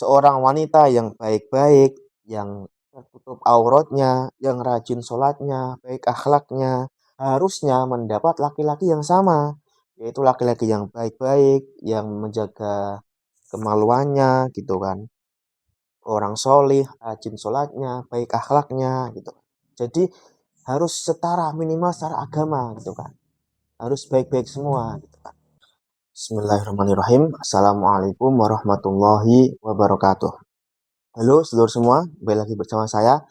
seorang wanita yang baik-baik, yang tertutup auratnya, yang rajin sholatnya, baik akhlaknya, harusnya mendapat laki-laki yang sama, yaitu laki-laki yang baik-baik, yang menjaga kemaluannya gitu kan. Orang solih, rajin sholatnya, baik akhlaknya gitu. Jadi harus setara minimal secara agama gitu kan. Harus baik-baik semua gitu kan. Bismillahirrahmanirrahim. Assalamualaikum warahmatullahi wabarakatuh. Halo seluruh semua, kembali lagi bersama saya.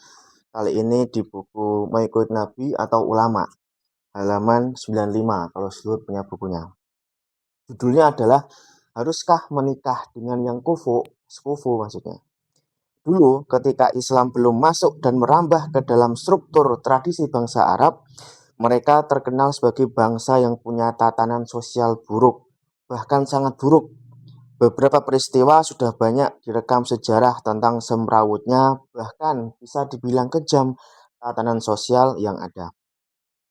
Kali ini di buku Mengikut Nabi atau Ulama, halaman 95 kalau seluruh punya bukunya. Judulnya adalah Haruskah Menikah dengan yang sekufu maksudnya. Dulu ketika Islam belum masuk dan merambah ke dalam struktur tradisi bangsa Arab, mereka terkenal sebagai bangsa yang punya tatanan sosial buruk, bahkan sangat buruk. Beberapa peristiwa sudah banyak direkam sejarah tentang semrawutnya, bahkan bisa dibilang kejam tatanan sosial yang ada.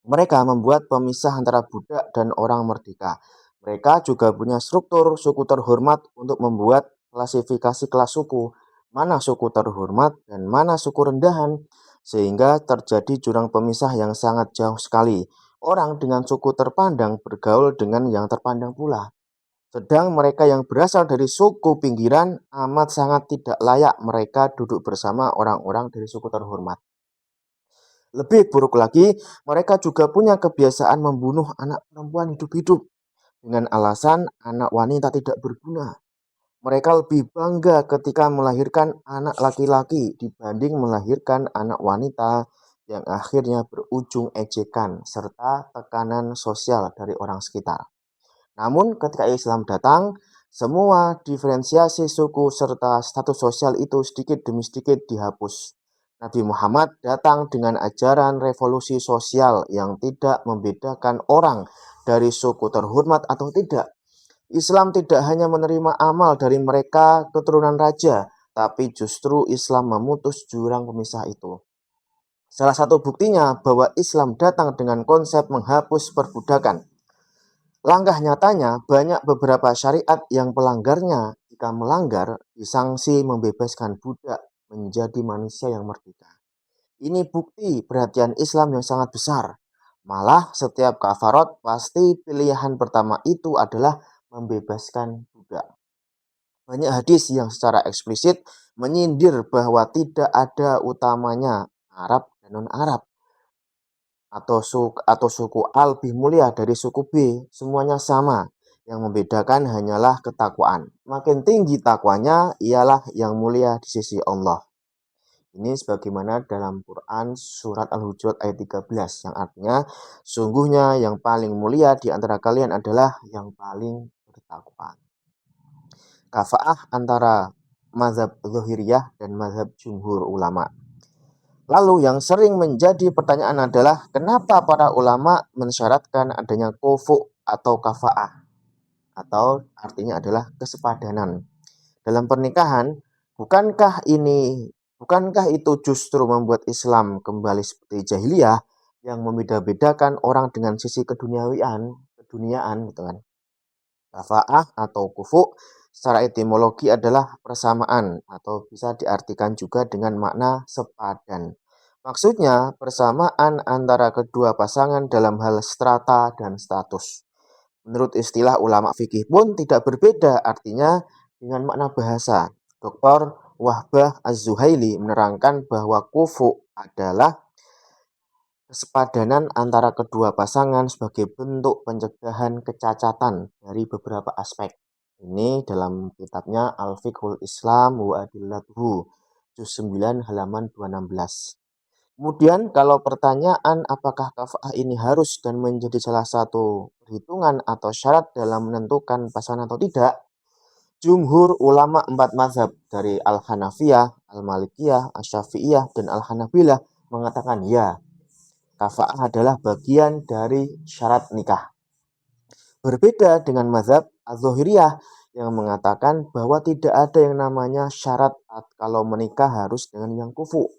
Mereka membuat pemisah antara budak dan orang merdeka. Mereka juga punya struktur suku terhormat untuk membuat klasifikasi kelas suku, mana suku terhormat dan mana suku rendahan, sehingga terjadi jurang pemisah yang sangat jauh sekali. Orang dengan suku terpandang bergaul dengan yang terpandang pula. Sedang mereka yang berasal dari suku pinggiran amat sangat tidak layak mereka duduk bersama orang-orang dari suku terhormat. Lebih buruk lagi, mereka juga punya kebiasaan membunuh anak perempuan hidup-hidup dengan alasan anak wanita tidak berguna. Mereka lebih bangga ketika melahirkan anak laki-laki dibanding melahirkan anak wanita yang akhirnya berujung ejekan serta tekanan sosial dari orang sekitar. Namun ketika Islam datang, semua diferensiasi suku serta status sosial itu sedikit demi sedikit dihapus. Nabi Muhammad datang dengan ajaran revolusi sosial yang tidak membedakan orang dari suku terhormat atau tidak. Islam tidak hanya menerima amal dari mereka keturunan raja, tapi justru Islam memutus jurang pemisah itu. Salah satu buktinya bahwa Islam datang dengan konsep menghapus perbudakan. Langkah nyatanya banyak beberapa syariat yang pelanggarnya jika melanggar disangsi membebaskan budak menjadi manusia yang merdeka. Ini bukti perhatian Islam yang sangat besar. Malah setiap kafarat pasti pilihan pertama itu adalah membebaskan budak. Banyak hadis yang secara eksplisit menyindir bahwa tidak ada utamanya Arab dan non-Arab atau suku A lebih mulia dari suku B, semuanya sama. Yang membedakan hanyalah ketakwaan. Makin tinggi takwanya ialah yang mulia di sisi Allah. Ini sebagaimana dalam Quran surat Al-Hujurat ayat 13 yang artinya sungguhnya yang paling mulia di antara kalian adalah yang paling bertakwa. Kafaah antara mazhab Zahiriyah dan mazhab jumhur ulama. Lalu yang sering menjadi pertanyaan adalah kenapa para ulama mensyaratkan adanya kufu atau kafaah atau artinya adalah kesepadanan dalam pernikahan. Bukankah itu justru membuat Islam kembali seperti jahiliyah yang membeda-bedakan orang dengan sisi keduniaan gitu kan. Kafaah atau kufu secara etimologi adalah persamaan atau bisa diartikan juga dengan makna sepadan. Maksudnya persamaan antara kedua pasangan dalam hal strata dan status. Menurut istilah ulama fikih pun tidak berbeda artinya dengan makna bahasa. Dr. Wahbah Az-Zuhaili menerangkan bahwa kufu adalah kesepadanan antara kedua pasangan sebagai bentuk pencegahan kecacatan dari beberapa aspek. Ini dalam kitabnya Al-Fiqhul Islam wa Adillatuhu, juz 9 halaman 216. Kemudian kalau pertanyaan apakah kafaah ini harus dan menjadi salah satu perhitungan atau syarat dalam menentukan pasangan atau tidak, jumhur ulama 4 mazhab dari Al-Hanafiyah, Al-Malikiyah, Asy-Syafi'iyah, dan Al-Hanabilah mengatakan ya, kafaah adalah bagian dari syarat nikah. Berbeda dengan mazhab Az-Zahiriyah yang mengatakan bahwa tidak ada yang namanya syarat kalau menikah harus dengan yang kufu.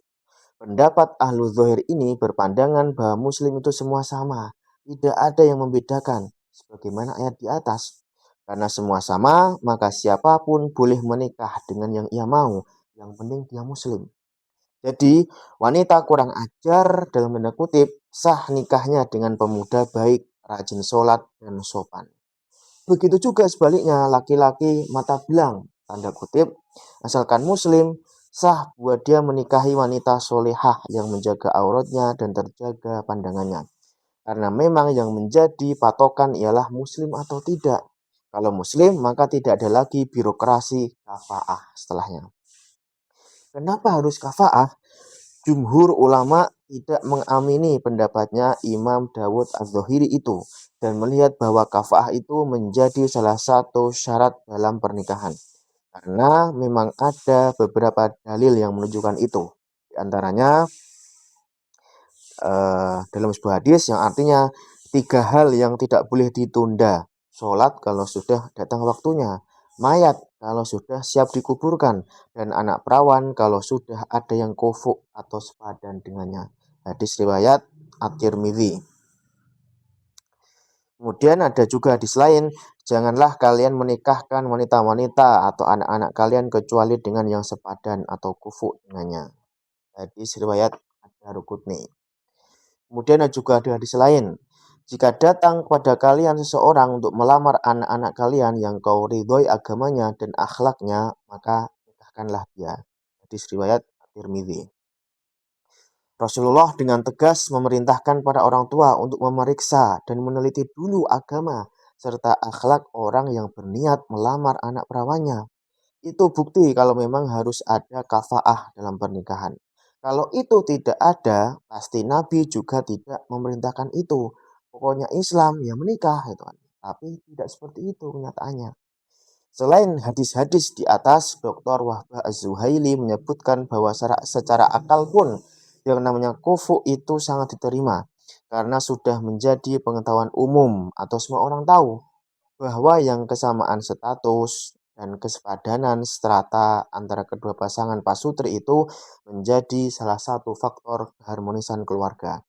Pendapat ahlu zahir ini berpandangan bahwa muslim itu semua sama. Tidak ada yang membedakan. Sebagaimana ayat di atas. Karena semua sama, maka siapapun boleh menikah dengan yang ia mau. Yang penting dia muslim. Jadi, wanita kurang ajar dalam tanda kutip sah nikahnya dengan pemuda baik, rajin sholat, dan sopan. Begitu juga sebaliknya, laki-laki mata belang, tanda kutip, asalkan muslim, sah buat dia menikahi wanita solehah yang menjaga auratnya dan terjaga pandangannya. Karena memang yang menjadi patokan ialah muslim atau tidak. Kalau muslim, maka tidak ada lagi birokrasi kafaah setelahnya. Kenapa harus kafaah? Jumhur ulama tidak mengamini pendapatnya Imam Dawud Az-Zahiri itu dan melihat bahwa kafaah itu menjadi salah satu syarat dalam pernikahan. Karena memang ada beberapa dalil yang menunjukkan itu. Di antaranya dalam sebuah hadis yang artinya 3 hal yang tidak boleh ditunda. Sholat kalau sudah datang waktunya, mayat kalau sudah siap dikuburkan, dan anak perawan kalau sudah ada yang kufuk atau sepadan dengannya. Hadis riwayat At-Tirmidzi. Kemudian ada juga hadis lain, janganlah kalian menikahkan wanita-wanita atau anak-anak kalian kecuali dengan yang sepadan atau kufuk dengannya. Hadis riwayat Ad-Darqutni. Kemudian juga ada hadis lain. Jika datang kepada kalian seseorang untuk melamar anak-anak kalian yang kau ridhoi agamanya dan akhlaknya, maka nikahkanlah dia. Hadis riwayat Tirmidzi. Rasulullah dengan tegas memerintahkan para orang tua untuk memeriksa dan meneliti dulu agama serta akhlak orang yang berniat melamar anak perawannya. Itu bukti kalau memang harus ada kafaah dalam pernikahan. Kalau itu tidak ada, pasti Nabi juga tidak memerintahkan itu. Pokoknya Islam ya menikah itu kan. Tapi tidak seperti itu kenyataannya. Selain hadis-hadis di atas, Dr. Wahbah Az-Zuhaili menyebutkan bahwa secara akal pun yang namanya kufu itu sangat diterima. Karena sudah menjadi pengetahuan umum atau semua orang tahu bahwa yang kesamaan status dan kesepadanan strata antara kedua pasangan pasutri itu menjadi salah satu faktor keharmonisan keluarga.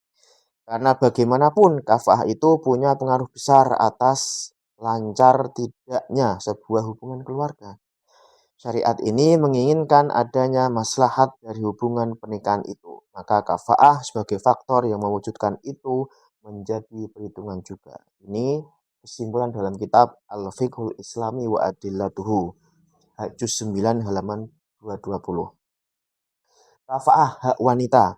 Karena bagaimanapun kafah itu punya pengaruh besar atas lancar tidaknya sebuah hubungan keluarga. Syariat ini menginginkan adanya maslahat dari hubungan pernikahan itu. Maka kafaah sebagai faktor yang mewujudkan itu menjadi perhitungan juga. Ini kesimpulan dalam kitab Al-Fiqhul Islami wa Adillatuhu, juz 9 halaman 220. Kafaah hak wanita.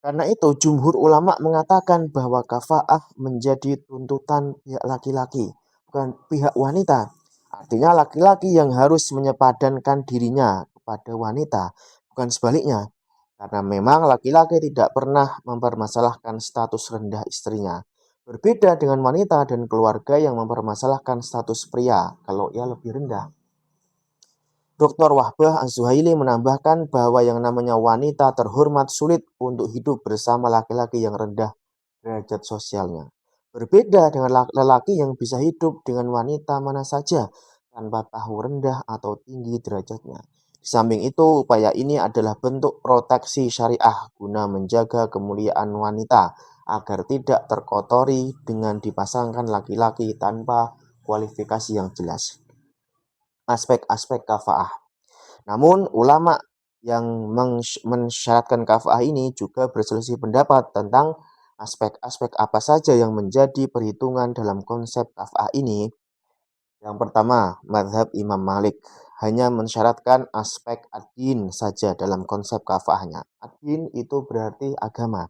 Karena itu jumhur ulama mengatakan bahwa kafaah menjadi tuntutan pihak laki-laki, bukan pihak wanita. Artinya laki-laki yang harus menyepadankan dirinya kepada wanita, bukan sebaliknya. Karena memang laki-laki tidak pernah mempermasalahkan status rendah istrinya. Berbeda dengan wanita dan keluarga yang mempermasalahkan status pria kalau ia lebih rendah. Dr. Wahbah Az-Zuhaili menambahkan bahwa yang namanya wanita terhormat sulit untuk hidup bersama laki-laki yang rendah derajat sosialnya. Berbeda dengan lelaki yang bisa hidup dengan wanita mana saja tanpa tahu rendah atau tinggi derajatnya. Di samping itu, upaya ini adalah bentuk proteksi syariah guna menjaga kemuliaan wanita agar tidak terkotori dengan dipasangkan laki-laki tanpa kualifikasi yang jelas. Aspek-aspek kafaah. Namun ulama yang mensyaratkan kafaah ini juga berselisih pendapat tentang aspek-aspek apa saja yang menjadi perhitungan dalam konsep kafaah ini. Yang pertama, mazhab Imam Malik hanya mensyaratkan aspek ad-din saja dalam konsep kafaahnya. Ad-din itu berarti agama,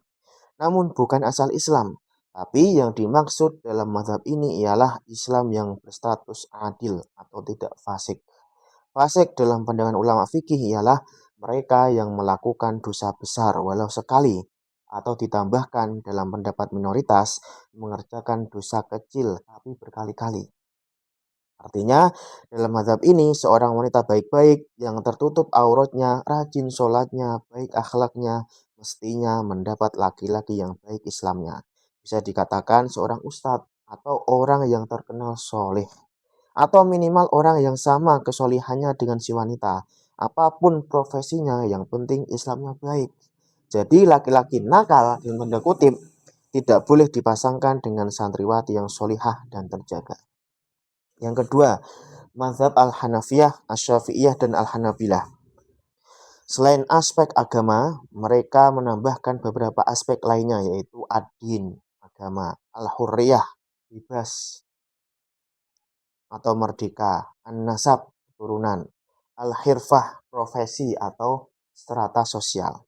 namun bukan asal Islam. Tapi yang dimaksud dalam mazhab ini ialah Islam yang berstatus adil atau tidak fasik. Fasik dalam pandangan ulama fikih ialah mereka yang melakukan dosa besar walau sekali atau ditambahkan dalam pendapat minoritas mengerjakan dosa kecil tapi berkali-kali. Artinya, dalam mazhab ini, seorang wanita baik-baik yang tertutup auratnya, rajin sholatnya, baik akhlaknya, mestinya mendapat laki-laki yang baik Islamnya. Bisa dikatakan seorang ustadz atau orang yang terkenal soleh. Atau minimal orang yang sama kesolihannya dengan si wanita. Apapun profesinya, yang penting Islamnya baik. Jadi laki-laki nakal, yang tanda kutip, tidak boleh dipasangkan dengan santriwati yang solihah dan terjaga. Yang kedua, mazhab Al-Hanafiyah, Asy-Syafi'iyah, dan Al-Hanabilah. Selain aspek agama, mereka menambahkan beberapa aspek lainnya yaitu ad-din, agama, al-hurriyah, bebas atau merdeka, an-nasab, turunan, al-hirfah, profesi atau strata sosial.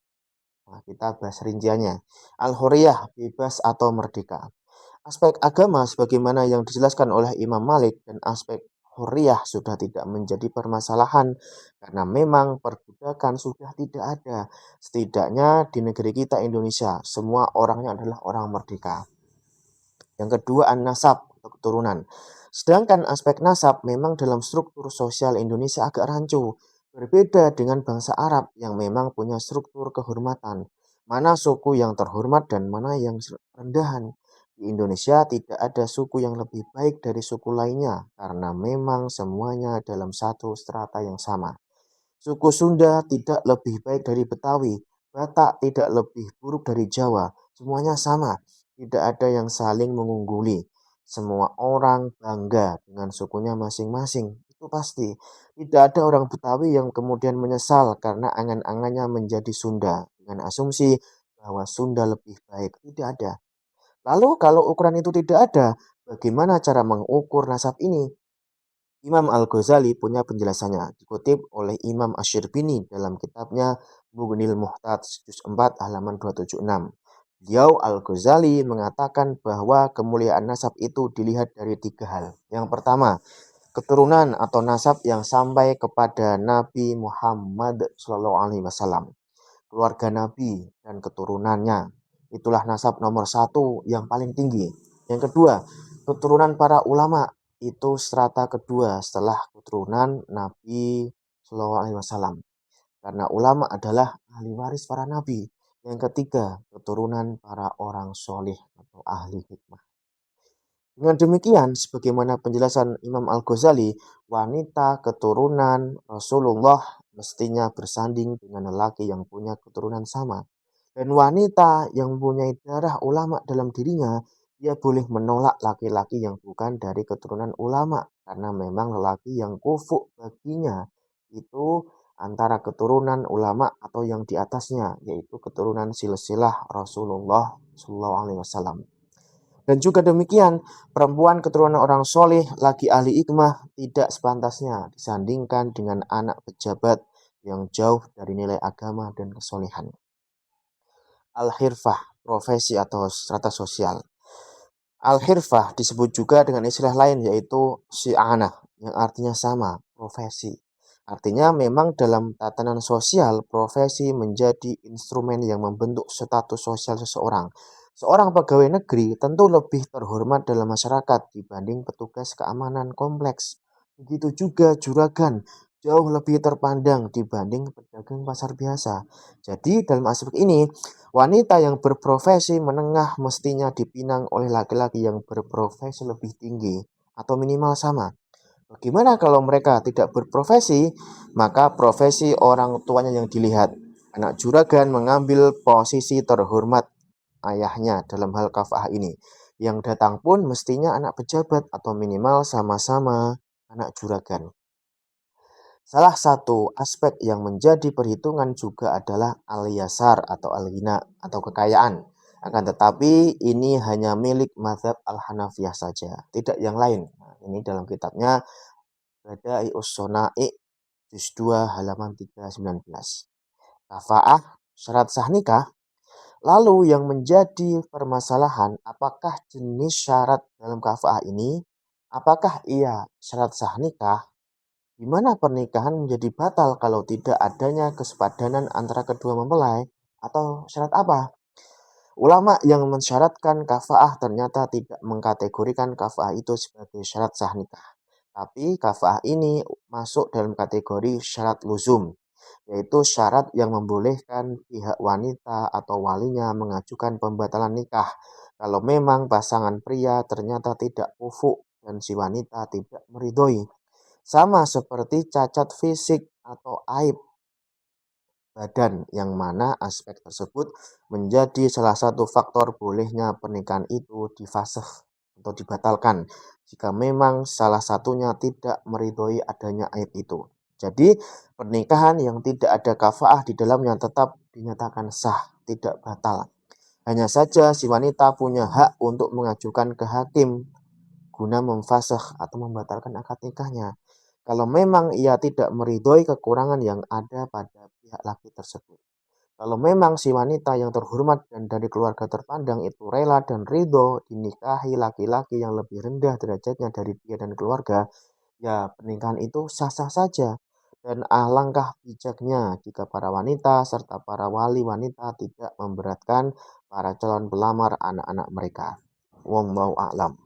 Nah, kita bahas rinciannya. Al-hurriyah, bebas atau merdeka. Aspek agama sebagaimana yang dijelaskan oleh Imam Malik dan aspek hurriyah sudah tidak menjadi permasalahan karena memang perbudakan sudah tidak ada. Setidaknya di negeri kita Indonesia, semua orangnya adalah orang merdeka. Yang kedua, an-nasab atau keturunan. Sedangkan aspek nasab memang dalam struktur sosial Indonesia agak rancu. Berbeda dengan bangsa Arab yang memang punya struktur kehormatan. Mana suku yang terhormat dan mana yang rendahan. Di Indonesia tidak ada suku yang lebih baik dari suku lainnya karena memang semuanya dalam satu strata yang sama. Suku Sunda tidak lebih baik dari Betawi, Batak tidak lebih buruk dari Jawa, semuanya sama, tidak ada yang saling mengungguli. Semua orang bangga dengan sukunya masing-masing, itu pasti. Tidak ada orang Betawi yang kemudian menyesal karena angan-angannya menjadi Sunda, dengan asumsi bahwa Sunda lebih baik, tidak ada. Lalu kalau ukuran itu tidak ada, bagaimana cara mengukur nasab ini? Imam Al-Ghazali punya penjelasannya, dikutip oleh Imam Asy-Syirbini dalam kitabnya Mughnil Muhtaj juz 4 halaman 276. Beliau Al-Ghazali mengatakan bahwa kemuliaan nasab itu dilihat dari tiga hal. Yang pertama, keturunan atau nasab yang sampai kepada Nabi Muhammad SAW, keluarga Nabi dan keturunannya. Itulah nasab nomor satu yang paling tinggi. Yang kedua, keturunan para ulama, itu strata kedua setelah keturunan Nabi Shallallahu Alaihi Wasallam. Karena ulama adalah ahli waris para nabi. Yang ketiga, keturunan para orang soleh atau ahli hikmah. Dengan demikian, sebagaimana penjelasan Imam Al-Ghazali, wanita keturunan Rasulullah mestinya bersanding dengan lelaki yang punya keturunan sama. Dan wanita yang mempunyai darah ulama dalam dirinya, dia boleh menolak laki-laki yang bukan dari keturunan ulama. Karena memang lelaki yang kufuk baginya itu antara keturunan ulama atau yang di atasnya, yaitu keturunan silsilah Rasulullah SAW. Dan juga demikian, perempuan keturunan orang soleh lagi ahli hikmah tidak sepantasnya disandingkan dengan anak pejabat yang jauh dari nilai agama dan kesolehan. Al-hirfah, profesi atau strata sosial. Al-hirfah disebut juga dengan istilah lain yaitu syi'anah yang artinya sama, profesi. Artinya memang dalam tatanan sosial, profesi menjadi instrumen yang membentuk status sosial seseorang. Seorang pegawai negeri tentu lebih terhormat dalam masyarakat dibanding petugas keamanan kompleks. Begitu juga juragan, jauh lebih terpandang dibanding pedagang pasar biasa. Jadi dalam aspek ini, wanita yang berprofesi menengah mestinya dipinang oleh laki-laki yang berprofesi lebih tinggi atau minimal sama. Bagaimana kalau mereka tidak berprofesi? Maka profesi orang tuanya yang dilihat. Anak juragan mengambil posisi terhormat ayahnya dalam hal kafah ini. Yang datang pun mestinya anak pejabat atau minimal sama-sama anak juragan. Salah satu aspek yang menjadi perhitungan juga adalah al-yasar atau al-ghina atau kekayaan. Akan tetapi ini hanya milik mazhab al-Hanafiyah saja, tidak yang lain. Nah, ini dalam kitabnya Bada'i'us Shana'i juz 2 halaman 319. Kafa'ah, syarat sah nikah. Lalu yang menjadi permasalahan, apakah jenis syarat dalam kafa'ah ini, apakah ia syarat sah nikah? Di mana pernikahan menjadi batal kalau tidak adanya kesepadanan antara kedua mempelai, atau syarat apa? Ulama yang mensyaratkan kafa'ah ternyata tidak mengkategorikan kafa'ah itu sebagai syarat sah nikah. Tapi kafa'ah ini masuk dalam kategori syarat luzum, yaitu syarat yang membolehkan pihak wanita atau walinya mengajukan pembatalan nikah kalau memang pasangan pria ternyata tidak kufuk dan si wanita tidak meridhoi. Sama seperti cacat fisik atau aib badan yang mana aspek tersebut menjadi salah satu faktor bolehnya pernikahan itu difasakh atau dibatalkan jika memang salah satunya tidak meridhoi adanya aib itu. Jadi, pernikahan yang tidak ada kafaah di dalamnya tetap dinyatakan sah, tidak batal. Hanya saja si wanita punya hak untuk mengajukan ke hakim guna memfasakh atau membatalkan akad nikahnya. Kalau memang ia tidak meridhoi kekurangan yang ada pada pihak laki tersebut. Kalau memang si wanita yang terhormat dan dari keluarga terpandang itu rela dan ridho dinikahi laki-laki yang lebih rendah derajatnya dari dia dan keluarga, ya pernikahan itu sah-sah saja. Dan alangkah bijaknya jika para wanita serta para wali wanita tidak memberatkan para calon pelamar anak-anak mereka. Wallahu a'lam.